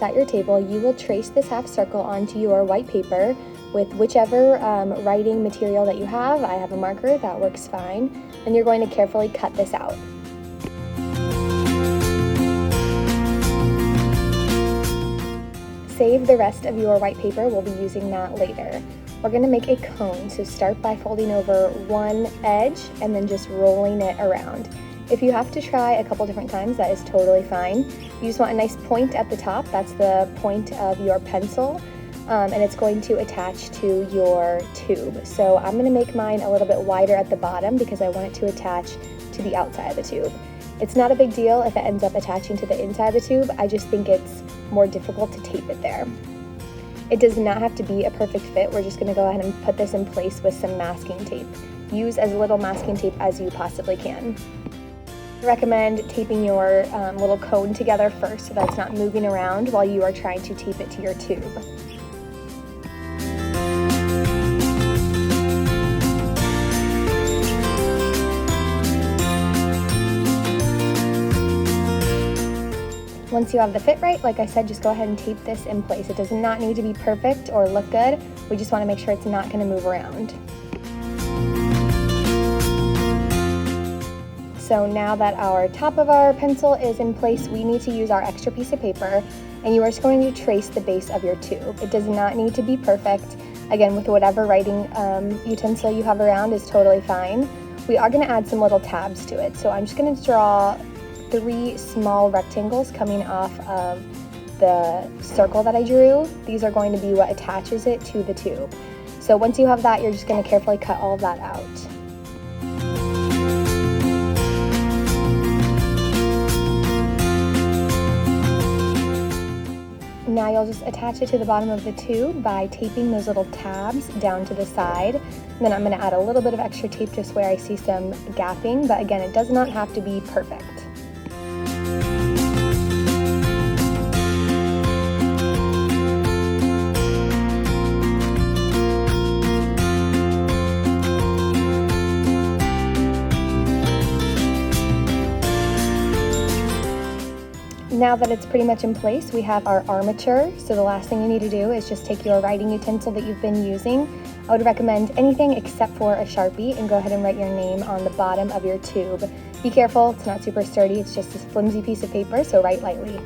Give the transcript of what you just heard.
spots at your table, you will trace this half circle onto your white paper with whichever writing material that you have. I have a marker, that works fine. And you're going to carefully cut this out. Save the rest of your white paper, we'll be using that later. We're going to make a cone, so start by folding over one edge and then just rolling it around. If you have to try a couple different times, that is totally fine. You just want a nice point at the top, that's the point of your pencil, and it's going to attach to your tube. So I'm going to make mine a little bit wider at the bottom because I want it to attach to the outside of the tube. It's not a big deal if it ends up attaching to the inside of the tube, I just think it's more difficult to tape it there. It does not have to be a perfect fit. We're just going to go ahead and put this in place with some masking tape. Use as little masking tape as you possibly can. I recommend taping your little cone together first so that it's not moving around while you are trying to tape it to your tube. Once you have the fit right, like I said, just go ahead and tape this in place. It does not need to be perfect or look good. We just want to make sure it's not going to move around. So now that our top of our pencil is in place, we need to use our extra piece of paper, and you are just going to trace the base of your tube. It does not need to be perfect. Again, with whatever writing utensil you have around is totally fine. We are going to add some little tabs to it. So I'm just going to draw 3 small rectangles coming off of the circle that I drew. These are going to be what attaches it to the tube. So once you have that, you're just going to carefully cut all of that out. Now you'll just attach it to the bottom of the tube by taping those little tabs down to the side. And then I'm going to add a little bit of extra tape just where I see some gapping, but again, it does not have to be perfect. Now that it's pretty much in place, we have our armature. So the last thing you need to do is just take your writing utensil that you've been using. I would recommend anything except for a Sharpie, and go ahead and write your name on the bottom of your tube. Be careful, it's not super sturdy, it's just this flimsy piece of paper, so write lightly.